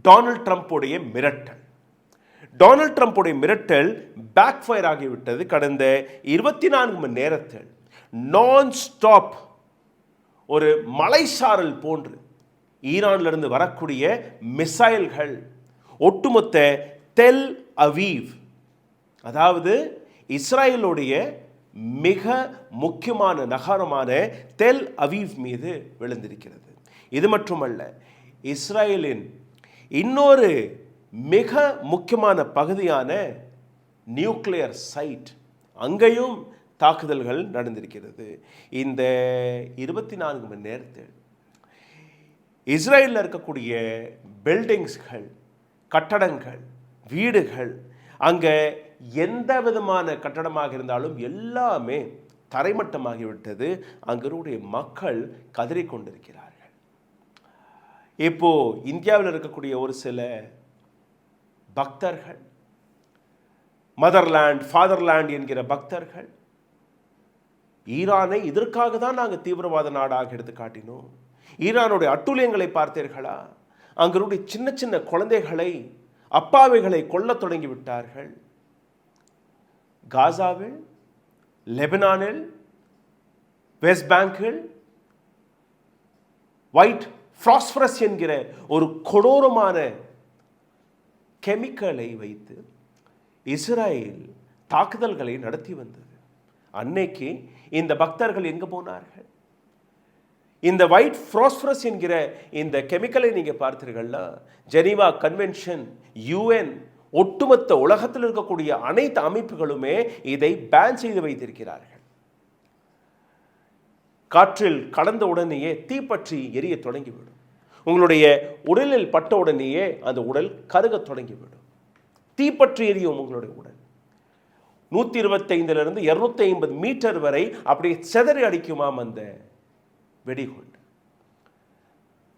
Donald ட்ரம்ப்புடைய மிரட்டல். Donald ட்ரம்ப்புடைய மிரட்டல் back fire ஆகிவிட்டது. கடந்த 24 மணி நேரத்தில் நான் ஸ்டாப் ஒரு மலைசாரல் போன்று ஈரானிலிருந்து வரக்கூடிய மிசைல்கள் ஒட்டுமொத்த தெல் அவீவ், அதாவது இஸ்ரேலுடைய மிக முக்கியமான நகரமான தெல் அவீவ் மீது விழுந்திருக்கிறது. இது மட்டுமல்ல, இஸ்ரேலின் இன்னொரு மிக முக்கியமான பகுதியான நியூக்ளியர் சைட், அங்கேயும் தாக்குதல்கள் நடந்திருக்கிறது. இந்த 24 மணி நேரத்தில் இஸ்ரேலில் இருக்கக்கூடிய பில்டிங்ஸ்கள், கட்டடங்கள், வீடுகள், அங்கே எந்த விதமான கட்டடமாக இருந்தாலும் எல்லாமே தரைமட்டமாகிவிட்டது. அங்களுடைய மக்கள் கதறிக்கொண்டிருக்கிறார்கள். இப்போ இந்தியாவில் இருக்கக்கூடிய ஒரு சில பக்தர்கள், மதர்லேண்ட் ஃபாதர்லேண்ட் என்கிற பக்தர்கள், ஈரானை இதற்காக தான் நாங்கள் தீவிரவாத நாடாக எடுத்து காட்டினோம். ஈரானுடைய அட்டூழியங்களை பார்த்தீர்களா? அங்களுடைய சின்ன சின்ன குழந்தைகளை, அப்பாவிகளை கொல்ல தொடங்கி விட்டார்கள். காசாவில், லெபனானில், வெஸ்ட் பேங்கில் ஒயிட் பாஸ்பரஸ் என்கிற ஒரு கொடூரமான கெமிக்கலை வைத்து இஸ்ரேல் தாக்குதல்களை நடத்தி வந்தது. அன்னைக்கு இந்த பக்தர்கள் எங்க போனார்கள்? இந்த ஒயிட் பாஸ்பரஸ் என்கிற இந்த கெமிக்கலை நீங்க பார்த்தீர்கள்னா, ஜெனீவா கன்வென்ஷன், யுஎன், ஒட்டுமொத்த உலகத்தில் இருக்கக்கூடிய அனைத்து அமைப்புகளுமே இதை பேன் செய்து வைத்திருக்கிறார்கள். காற்றில் கலந்த உடனேயே தீப்பற்றி எரிய தொடங்கிவிடும். உங்களுடைய உடலில் பட்ட உடனேயே அந்த உடல் கருக தொடங்கிவிடும். தீப்பற்றி எரியும் உங்களுடைய உடல். 125 250 மீட்டர் வரை அப்படியே செதறி அடிக்குமாம் அந்த வெடிகுண்டு.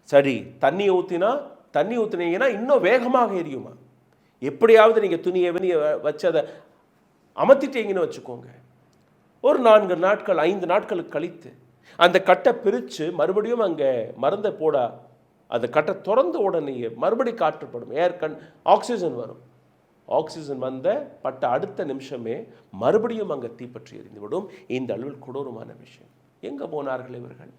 சரி, தண்ணி ஊற்றினீங்கன்னா இன்னும் வேகமாக எரியுமா? எப்படியாவது நீங்கள் துணியை வச்சு அதை அமர்த்திட்டீங்கன்னு வச்சுக்கோங்க. ஒரு 4 நாட்கள் 5 நாட்களுக்கு கழித்து அந்த கட்டை பிரித்து மறுபடியும் அங்கே மருந்தை போட, அந்த கட்டை திறந்த உடனேயே மறுபடி காற்றுப்படும், ஆக்சிஜன் வரும். ஆக்சிஜன் பட்ட அடுத்த நிமிஷமே மறுபடியும் அங்கே தீப்பற்றி எரிந்துவிடும். இந்த அளவில் கொடூரமான விஷயம். எங்கே போனார்கள் இவர்கள்?